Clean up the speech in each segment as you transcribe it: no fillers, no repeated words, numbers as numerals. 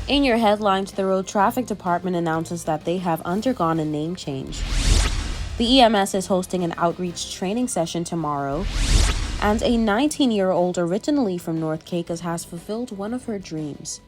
In your headlines, the Road Traffic Department announces that they have undergone a name change. The EMS is hosting an outreach training session tomorrow, and a 19-year-old originally from North Caicos has fulfilled one of her dreams.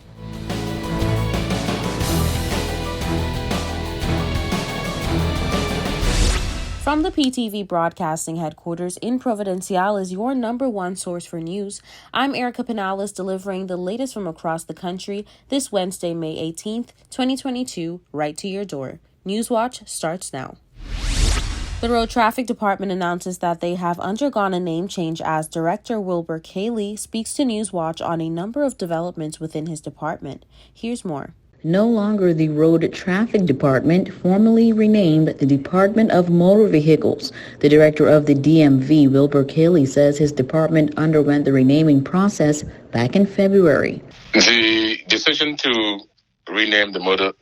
From the PTV Broadcasting Headquarters in Providencial is your number one source for news. I'm Erica Pinales, delivering the latest from across the country this Wednesday, May 18th, 2022, right to your door. Newswatch starts now. The Road Traffic Department announces that they have undergone a name change as Director Wilbur Cayley speaks to Newswatch on a number of developments within his department. Here's more. No longer the Road Traffic Department, formerly renamed the Department of Motor Vehicles. The director of the DMV, Wilbur Cayley, says his department underwent the renaming process back in February. The decision to rename rename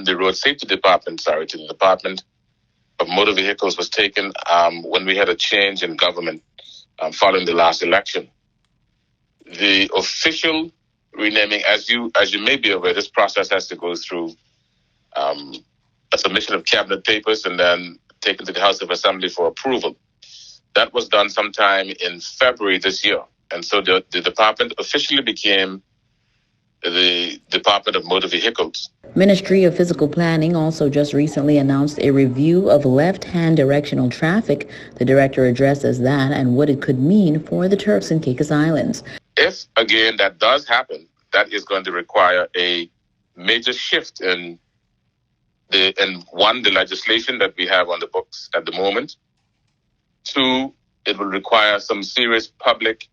the Road Safety Department, to the Department of Motor Vehicles was taken when we had a change in government following the last election. The official renaming, as you may be aware, this process has to go through a submission of cabinet papers and then taken to the House of Assembly for approval. That was done sometime in February this year. And so the department officially became the Department of Motor Vehicles. Ministry of Physical Planning also just recently announced a review of left-hand directional traffic. The director addresses that and what it could mean for the Turks and Caicos Islands. If, again, that does happen, that is going to require a major shift in the legislation that we have on the books at the moment. Two, it will require some serious public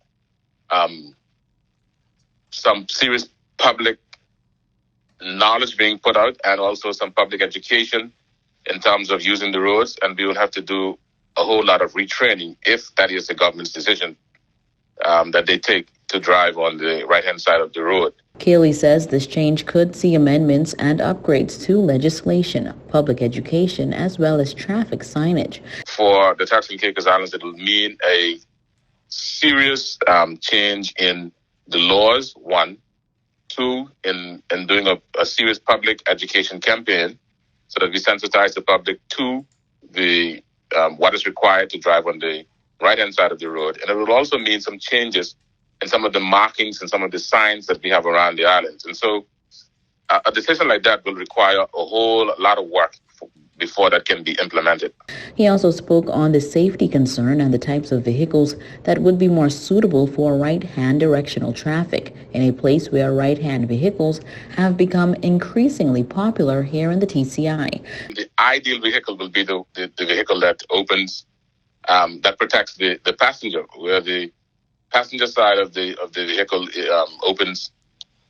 knowledge being put out, and also some public education in terms of using the roads. And we will have to do a whole lot of retraining if that is the government's decision that they take to drive on the right-hand side of the road. Cayley says this change could see amendments and upgrades to legislation, public education, as well as traffic signage. For the Turks and Caicos Islands, it will mean a serious change in the laws, one. Two, in doing a serious public education campaign so that we sensitize the public to the what is required to drive on the right-hand side of the road. And it will also mean some changes in some of the markings and some of the signs that we have around the islands. And so a decision like that will require a whole lot of work before that can be implemented. He also spoke on the safety concern and the types of vehicles that would be more suitable for right-hand directional traffic in a place where right-hand vehicles have become increasingly popular here in the TCI. The ideal vehicle will be the vehicle that opens, that protects the passenger, where the passenger side of the vehicle opens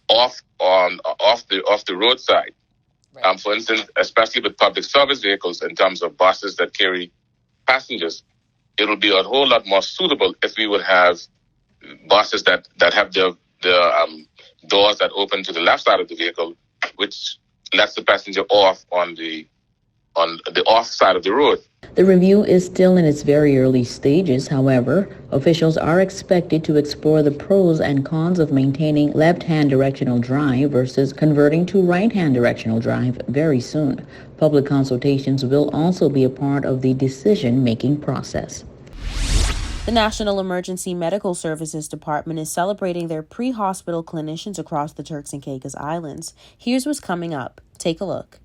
off the roadside. Right. For instance, especially with public service vehicles, in terms of buses that carry passengers, it will be a whole lot more suitable if we would have buses that have their doors that open to the left side of the vehicle, which lets the passenger off on the off side of the road. The review is still in its very early stages. However, officials are expected to explore the pros and cons of maintaining left-hand directional drive versus converting to right-hand directional drive very soon. Public consultations will also be a part of the decision-making process. The National Emergency Medical Services Department is celebrating their pre-hospital clinicians across the Turks and Caicos Islands. Here's what's coming up. Take a look.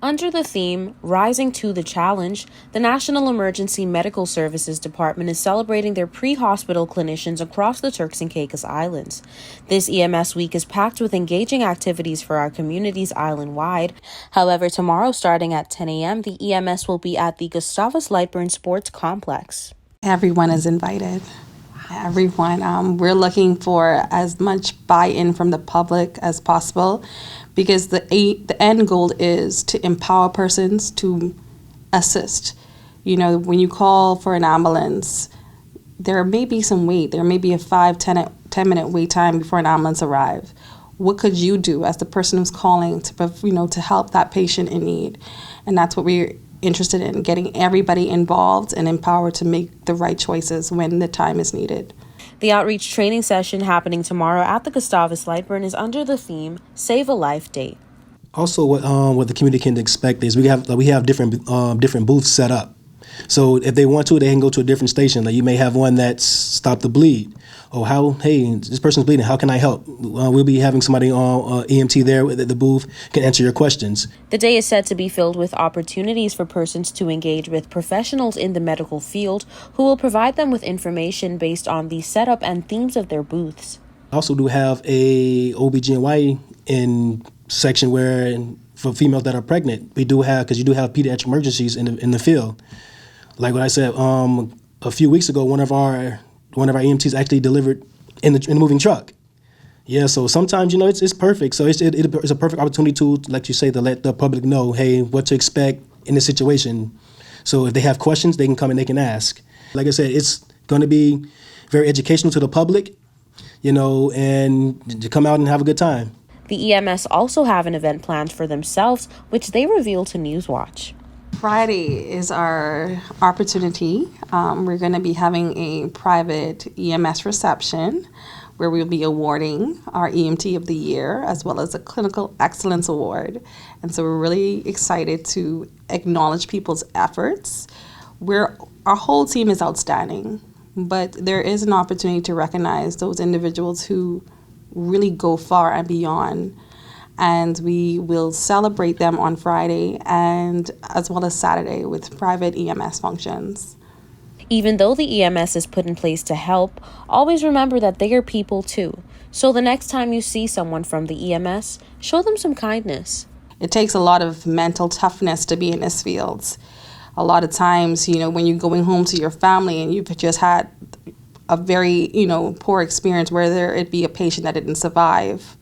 Under the theme, Rising to the Challenge, the National Emergency Medical Services Department is celebrating their pre-hospital clinicians across the Turks and Caicos Islands. This EMS week is packed with engaging activities for our communities island-wide. However, tomorrow starting at 10 a.m., the EMS will be at the Gustavus Lightburn Sports Complex. Everyone is invited. Everyone. We're looking for as much buy-in from the public as possible, because the end goal is to empower persons to assist. You know, when you call for an ambulance, there may be some wait. There may be a 5-10 minute wait time before an ambulance arrives. What could you do as the person who's calling to help that patient in need? And that's what we're interested in, getting everybody involved and empowered to make the right choices when the time is needed. The outreach training session happening tomorrow at the Gustavus Lightburn is under the theme Save a Life Date. Also, what the community can expect is we have different booths set up. So if they want to, they can go to a different station. Like you may have one that's Stop the Bleed. Oh, hey, this person's bleeding. How can I help? We'll be having somebody on EMT there at the booth can answer your questions. The day is set to be filled with opportunities for persons to engage with professionals in the medical field who will provide them with information based on the setup and themes of their booths. I also do have a OBGYN in section where for females that are pregnant, we do have, because you do have pediatric emergencies in the field. Like what I said, a few weeks ago, one of our EMTs actually delivered in the moving truck. Yeah, so sometimes it's perfect. So it's a perfect opportunity to, like you say, to let the public know, hey, what to expect in this situation. So if they have questions, they can come and they can ask. Like I said, it's going to be very educational to the public, and to come out and have a good time. The EMS also have an event planned for themselves, which they reveal to Newswatch. Friday is our opportunity. We're going to be having a private EMS reception where we'll be awarding our EMT of the year as well as a Clinical Excellence Award. And so we're really excited to acknowledge people's efforts. Our whole team is outstanding, but there is an opportunity to recognize those individuals who really go far and beyond. And we will celebrate them on Friday and as well as Saturday with private EMS functions. Even though the EMS is put in place to help, always remember that they are people too. So the next time you see someone from the EMS, show them some kindness. It takes a lot of mental toughness to be in this field. A lot of times, when you're going home to your family and you've just had a very, poor experience, whether it be a patient that didn't survive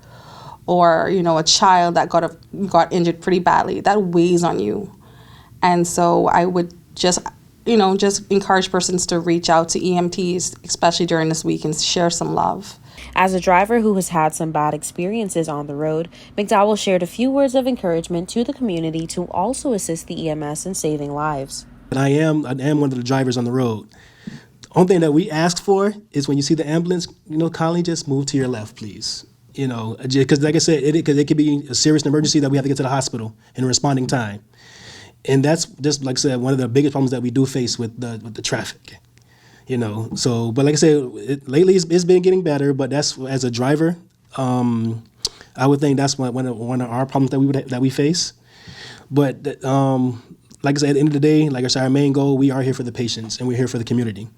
or, a child that got injured pretty badly, that weighs on you. And so I would just encourage persons to reach out to EMTs, especially during this week, and share some love. As a driver who has had some bad experiences on the road, McDowell shared a few words of encouragement to the community to also assist the EMS in saving lives. And I am one of the drivers on the road. Only thing that we ask for is when you see the ambulance, kindly just move to your left, please. Because like I said, it could be a serious emergency that we have to get to the hospital in a responding time. And that's just, like I said, one of the biggest problems that we do face with the traffic. So, but like I said, lately it's been getting better, but that's, as a driver, I would think that's one of our problems that we face. But like I said, at the end of the day, like I said, our main goal, we are here for the patients and we're here for the community.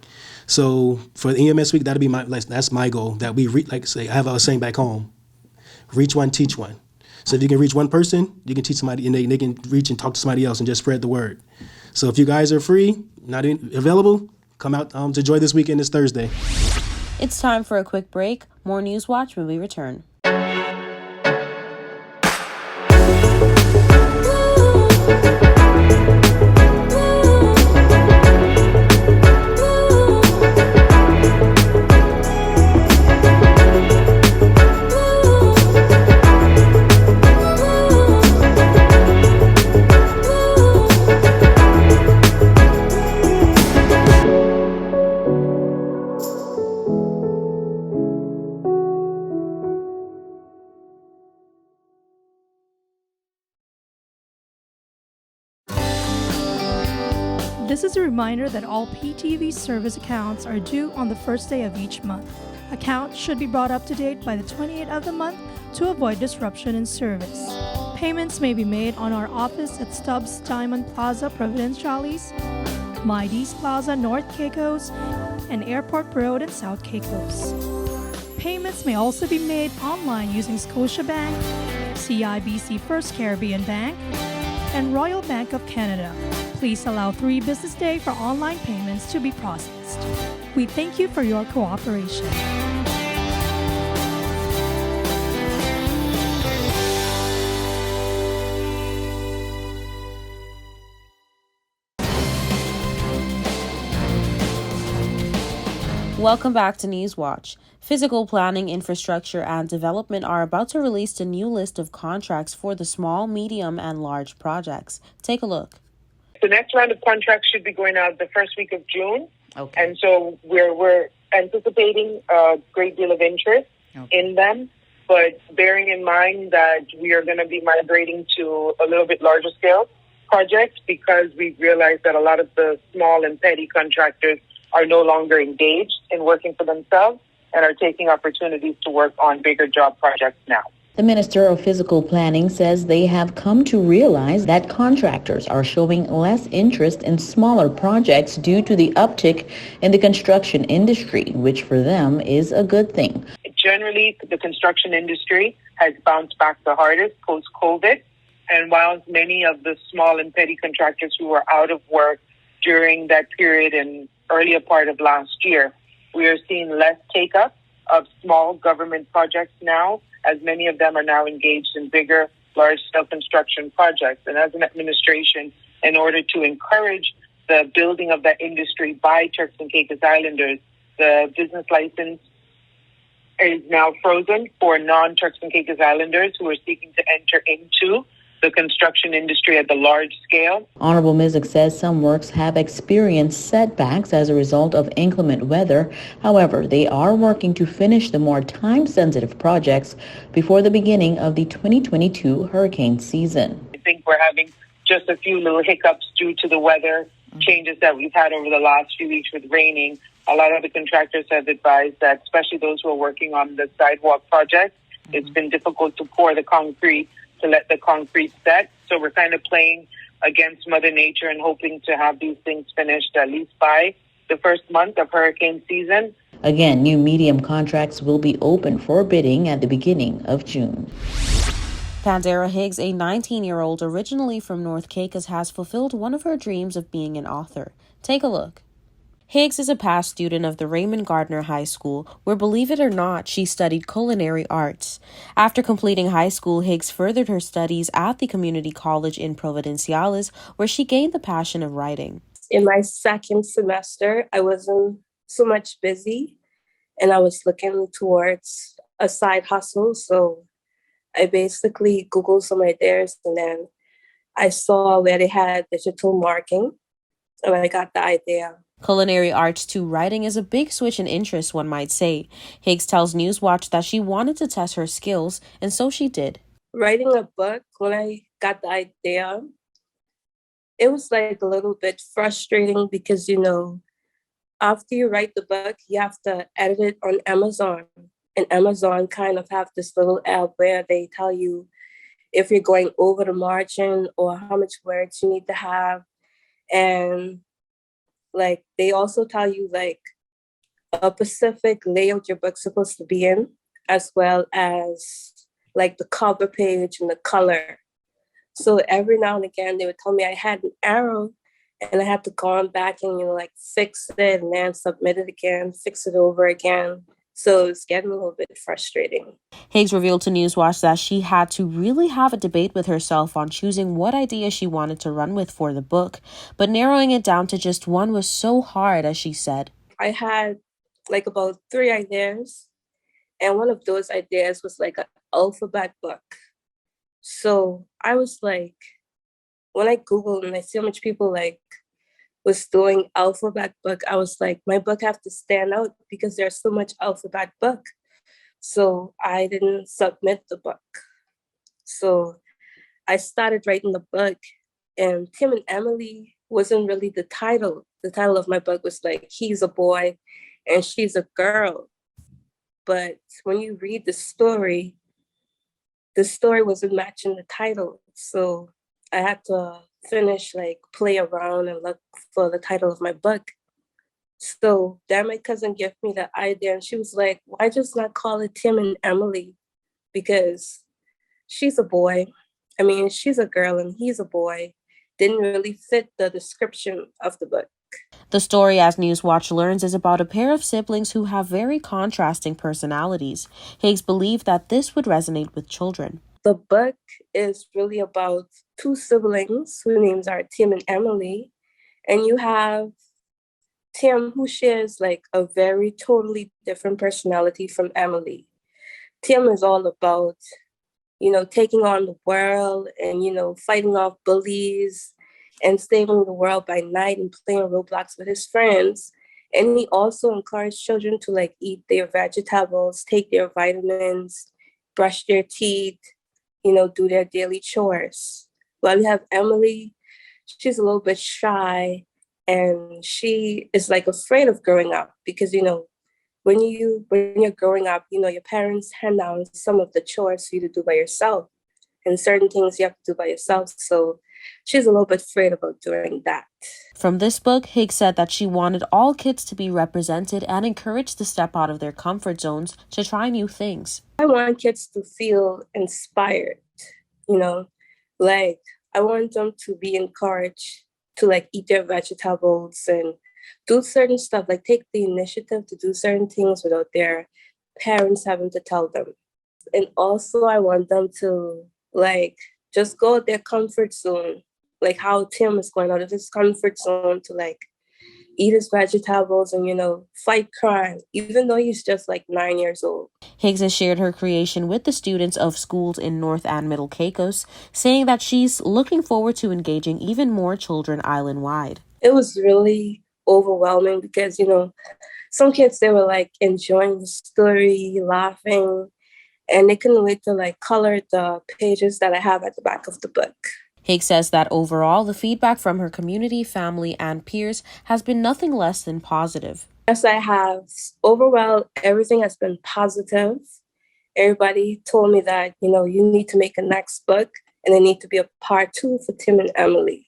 So for the EMS week, that'll be that's my goal, that we like I say, I have a saying back home, reach one, teach one. So if you can reach one person, you can teach somebody, and they can reach and talk to somebody else and just spread the word. So if you guys are free, available, come out to Joy this weekend, this Thursday. It's time for a quick break. More Newswatch when we return. This is a reminder that all PTV service accounts are due on the first day of each month. Accounts should be brought up to date by the 28th of the month to avoid disruption in service. Payments may be made on our office at Stubbs Diamond Plaza, Providenciales, Mides Plaza, North Caicos, and Airport Road in South Caicos. Payments may also be made online using Scotiabank, CIBC First Caribbean Bank, and Royal Bank of Canada. Please allow 3 business days for online payments to be processed. We thank you for your cooperation. Welcome back to Newswatch. Physical Planning, Infrastructure, and Development are about to release a new list of contracts for the small, medium, and large projects. Take a look. The next round of contracts should be going out the first week of June. Okay. And so we're anticipating a great deal of interest in them, but bearing in mind that we are going to be migrating to a little bit larger scale projects because we've realized that a lot of the small and petty contractors are no longer engaged in working for themselves and are taking opportunities to work on bigger job projects now. The Minister of Physical Planning says they have come to realize that contractors are showing less interest in smaller projects due to the uptick in the construction industry, which for them is a good thing. Generally, the construction industry has bounced back the hardest post-COVID. And while many of the small and petty contractors who were out of work during that period and earlier part of last year, we are seeing less take-up of small government projects now, as many of them are now engaged in bigger, large-scale construction projects. And as an administration, in order to encourage the building of that industry by Turks and Caicos Islanders, the business license is now frozen for non-Turks and Caicos Islanders who are seeking to enter into the construction industry at the large scale. Honorable Mizik says some works have experienced setbacks as a result of inclement weather. However, they are working to finish the more time-sensitive projects before the beginning of the 2022 hurricane season. I think we're having just a few little hiccups due to the weather changes that we've had over the last few weeks with raining. A lot of the contractors have advised that, especially those who are working on the sidewalk project, it's been difficult to pour the concrete, to let the concrete set. So we're kind of playing against Mother Nature and hoping to have these things finished at least by the first month of hurricane season. Again, new medium contracts will be open for bidding at the beginning of June. Pandera Higgs, a 19-year-old originally from North Caicos, has fulfilled one of her dreams of being an author. Take a look. Higgs is a past student of the Raymond Gardner High School, where, believe it or not, she studied culinary arts. After completing high school, Higgs furthered her studies at the community college in Providenciales, where she gained the passion of writing. In my second semester, I wasn't so much busy, and I was looking towards a side hustle. So I basically Googled some ideas, and then I saw where they had digital marketing, and I got the idea. Culinary arts to writing is a big switch in interest, one might say. Higgs tells Newswatch that she wanted to test her skills, and so she did. Writing a book, when I got the idea, it was like a little bit frustrating because, after you write the book, you have to edit it on Amazon. And Amazon kind of have this little app where they tell you if you're going over the margin or how much words you need to have. And they also tell you a specific layout your book's supposed to be in, as well as the cover page and the color. So every now and again, they would tell me I had an error and I had to go on back and, fix it and then submit it again, fix it over again. So it's getting a little bit frustrating. Higgs revealed to Newswatch that she had to really have a debate with herself on choosing what idea she wanted to run with for the book, but narrowing it down to just one was so hard, as she said. I had about 3 ideas, and one of those ideas was an alphabet book. So I was when I Googled and I see how much people was doing alphabet book, I was my book have to stand out because there's so much alphabet book. So I didn't submit the book. So I started writing the book, and Tim and Emily wasn't really the title. The title of my book was He's a Boy and She's a Girl. But when you read the story wasn't matching the title. So I had to finish, play around and look for the title of my book. So then my cousin gave me the idea, and she was like, why just not call it Tim and Emily? Because she's a boy. I mean, she's a girl and he's a boy. Didn't really fit the description of the book. The story, as Newswatch learns, is about a pair of siblings who have very contrasting personalities. Higgs believed that this would resonate with children. The book is really about 2 siblings whose names are Tim and Emily. And you have Tim, who shares a very totally different personality from Emily. Tim is all about, taking on the world and, fighting off bullies and saving the world by night and playing Roblox with his friends. And he also encouraged children to like eat their vegetables, take their vitamins, brush their teeth, do their daily chores. While we have Emily, she's a little bit shy and she is like afraid of growing up because, when you're growing up, your parents hand down some of the chores for you to do by yourself and certain things you have to do by yourself. So she's a little bit afraid about doing that. From this book, Higgs said that she wanted all kids to be represented and encouraged to step out of their comfort zones to try new things. I want kids to feel inspired, like I want them to be encouraged to like eat their vegetables and do certain stuff, like take the initiative to do certain things without their parents having to tell them. And also I want them to like just go out their comfort zone, like how Tim is going out of his comfort zone to like eat his vegetables and, fight crime, even though he's just like 9 years old. Higgs has shared her creation with the students of schools in North and Middle Caicos, saying that she's looking forward to engaging even more children island-wide. It was really overwhelming because, some kids, they were like enjoying the story, laughing, and they couldn't wait to like color the pages that I have at the back of the book. Higgs says that overall, the feedback from her community, family, and peers has been nothing less than positive. Yes, I have. Overall, everything has been positive. Everybody told me that, you need to make a next book and there need to be a part 2 for Tim and Emily.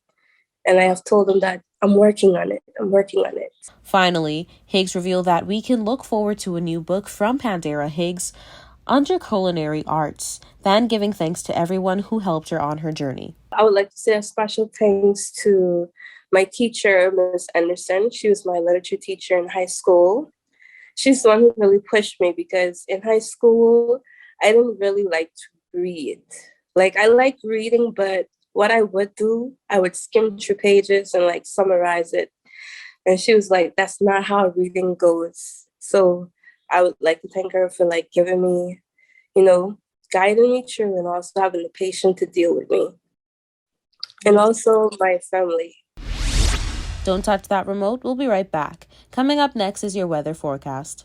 And I have told them that I'm working on it. Finally, Higgs revealed that we can look forward to a new book from Pandera Higgs under culinary arts, then giving thanks to everyone who helped her on her journey. I would like to say a special thanks to my teacher, Ms. Anderson. She was my literature teacher in high school. She's the one who really pushed me because in high school, I didn't really like to read. Like, I like reading, but what I would do, I would skim through pages and like summarize it. And she was like, that's not how reading goes. So I would like to thank her for like giving me, guiding me through and also having the patience to deal with me. And also my family. Don't touch that remote. We'll be right back. Coming up next is your weather forecast.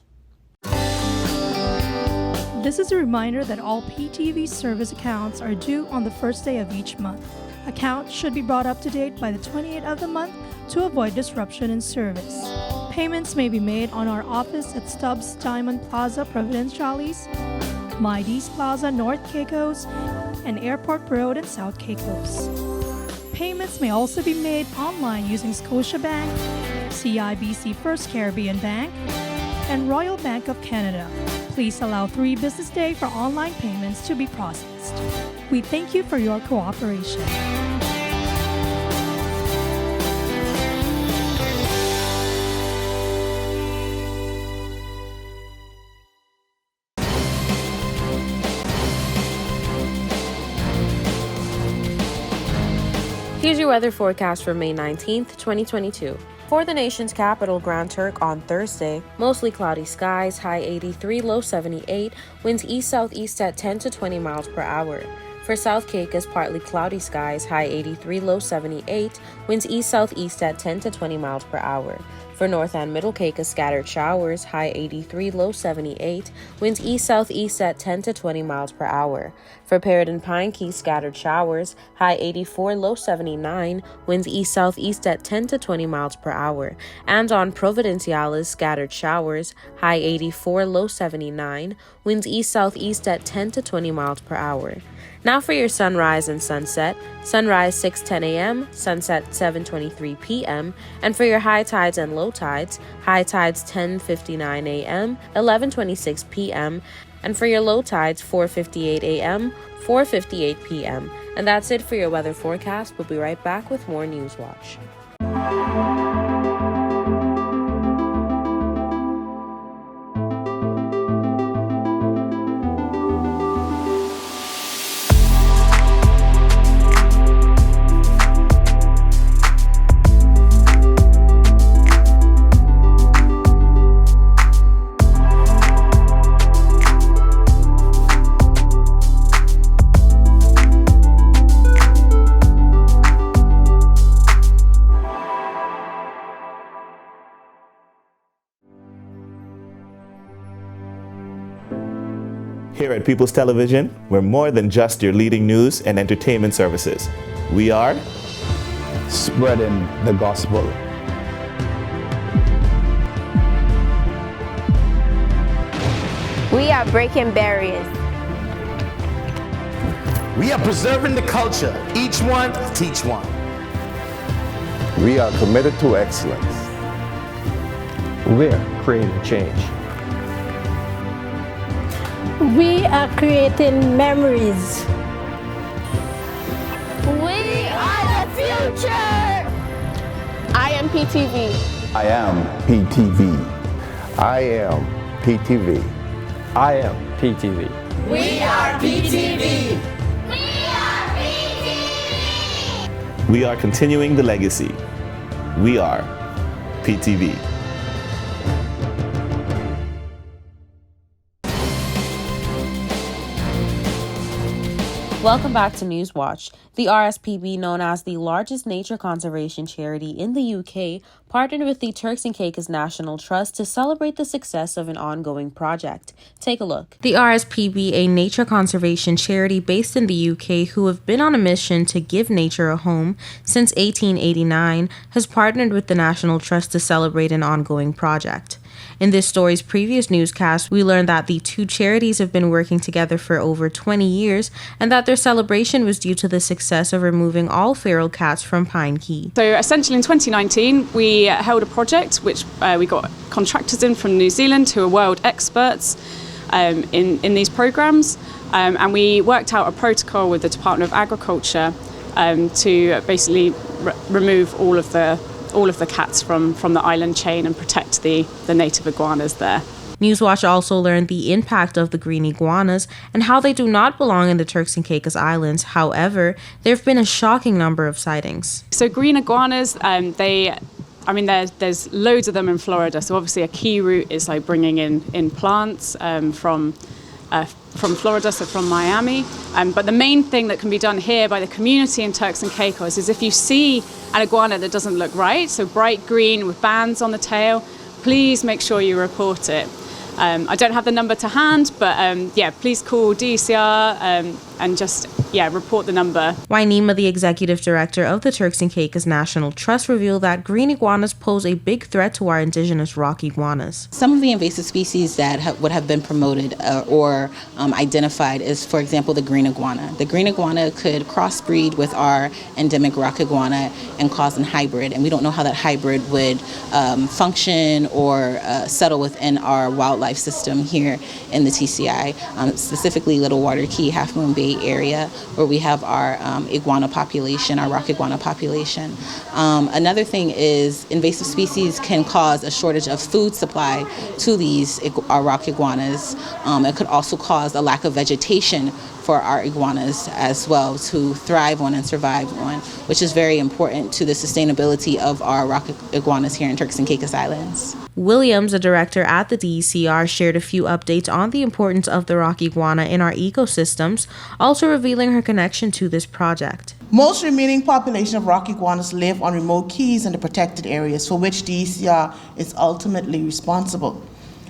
This is a reminder that all PTV service accounts are due on the first day of each month. Accounts should be brought up to date by the 28th of the month to avoid disruption in service. Payments may be made on our office at Stubbs Diamond Plaza, Providenciales, Mides Plaza, North Caicos, and Airport Road in South Caicos. Payments may also be made online using Scotiabank, CIBC First Caribbean Bank, and Royal Bank of Canada. Please allow 3 business days for online payments to be processed. We thank you for your cooperation. Here's your weather forecast for May 19th, 2022. For the nation's capital, Grand Turk, on Thursday, mostly cloudy skies, high 83, low 78, winds east-southeast at 10 to 20 miles per hour. For South Caicos, partly cloudy skies, high 83, low 78, winds east-southeast at 10 to 20 miles per hour. For North and Middle Caicos, scattered showers, high 83, low 78, winds east-southeast at 10 to 20 miles per hour. For Parrot and Pine Key, scattered showers, high 84, low 79, winds east-southeast at 10 to 20 miles per hour. And on Providenciales, scattered showers, high 84, low 79, winds east-southeast at 10 to 20 miles per hour. Now for your sunrise and sunset. Sunrise 6:10 a.m., sunset 7:23 p.m. And for your high tides and low tides, high tides 10:59 a.m., 11:26 p.m. And for your low tides 4:58 a.m., 4:58 p.m. And that's it for your weather forecast. We'll be right back with more News Watch. Here at People's Television, we're more than just your leading news and entertainment services. We are spreading the gospel. We are breaking barriers. We are preserving the culture. Each one, teach one. We are committed to excellence. We're creating change. We are creating memories. We are the future. I am PTV. I am PTV. I am PTV. I am PTV. We are PTV. We are continuing the legacy. We are PTV. Welcome back to Newswatch. The RSPB, known as the largest nature conservation charity in the UK, partnered with the Turks and Caicos National Trust to celebrate the success of an ongoing project. Take a look. The RSPB, a nature conservation charity based in the UK who have been on a mission to give nature a home since 1889, has partnered with the National Trust to celebrate an ongoing project. In this story's previous newscast, we learned that the two charities have been working together for over 20 years and that their celebration was due to the success of removing all feral cats from Pine Key. So essentially in 2019, we held a project which we got contractors in from New Zealand who are world experts in these programs, and we worked out a protocol with the Department of Agriculture to basically remove all of the cats from the island chain and protect the native iguanas there. Newswatch also learned the impact of the green iguanas and how they do not belong in the Turks and Caicos Islands. However, there have been a shocking number of sightings. So green iguanas, there's loads of them in Florida. So obviously a key route is like bringing in plants from Florida, so from Miami. But the main thing that can be done here by the community in Turks and Caicos is if you see an iguana that doesn't look right, so bright green with bands on the tail, please make sure you report it. I don't have the number to hand, but please call DCR and just report the number. Wainima, the executive director of the Turks and Caicos National Trust, revealed that green iguanas pose a big threat to our indigenous rock iguanas. Some of the invasive species that would have been promoted or identified is, for example, the green iguana. The green iguana could crossbreed with our endemic rock iguana and cause an hybrid, and we don't know how that hybrid would function or settle within our wildlife system here in the TCI, specifically Little Water Key, Half Moon Bay area, where we have our iguana population, our rock iguana population. Another thing is invasive species can cause a shortage of food supply to these our rock iguanas. It could also cause a lack of vegetation for our iguanas as well to thrive on and survive on, which is very important to the sustainability of our rock iguanas here in Turks and Caicos Islands. Williams, a director at the DECR, shared a few updates on the importance of the rock iguana in our ecosystems, also revealing her connection to this project. Most remaining population of rock iguanas live on remote keys in the protected areas for which DECR is ultimately responsible.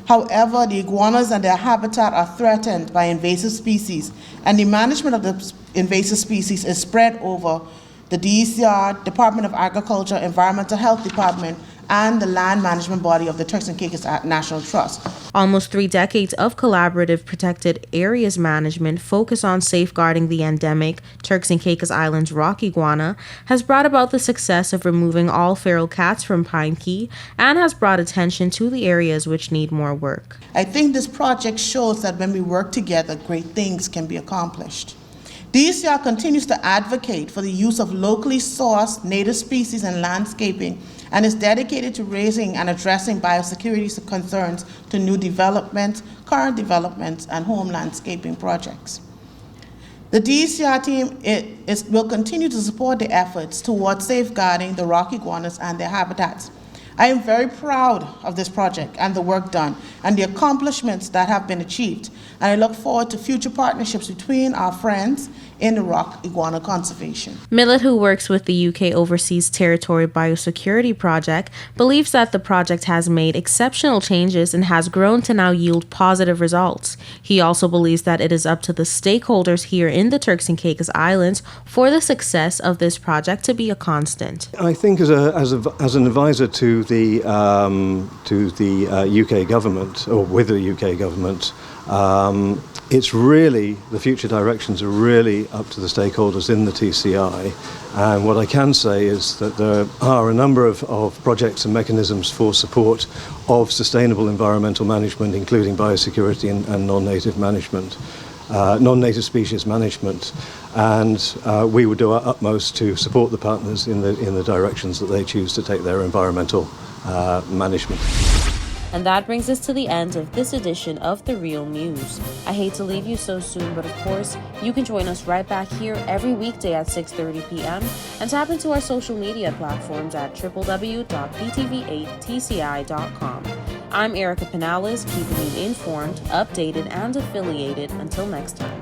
However, the iguanas and their habitat are threatened by invasive species, and the management of the invasive species is spread over the DECR, Department of Agriculture, Environmental Health Department, and the land management body of the Turks and Caicos National Trust. Almost 3 decades of collaborative protected areas management focused on safeguarding the endemic Turks and Caicos Islands rock iguana has brought about the success of removing all feral cats from Pine Key and has brought attention to the areas which need more work. I think this project shows that when we work together, great things can be accomplished. DCR continues to advocate for the use of locally sourced native species in landscaping and is dedicated to raising and addressing biosecurity concerns to new developments, current developments, and home landscaping projects. The DCR team will continue to support the efforts towards safeguarding the rock iguanas and their habitats. I am very proud of this project and the work done and the accomplishments that have been achieved, and I look forward to future partnerships between our friends in the rock iguana conservation. Millet, who works with the UK Overseas Territory Biosecurity Project, believes that the project has made exceptional changes and has grown to now yield positive results. He also believes that it is up to the stakeholders here in the Turks and Caicos Islands for the success of this project to be a constant. I think as an advisor to the UK government, or with the UK government, it's really, the future directions are really up to the stakeholders in the TCI. And what I can say is that there are a number of projects and mechanisms for support of sustainable environmental management, including biosecurity and non-native management, non-native species management. And we would do our utmost to support the partners in the directions that they choose to take their environmental management. And that brings us to the end of this edition of The Real News. I hate to leave you so soon, but of course, you can join us right back here every weekday at 6:30 p.m. and tap into our social media platforms at www.ptv8tci.com. I'm Erica Pinales, keeping you informed, updated, and affiliated. Until next time.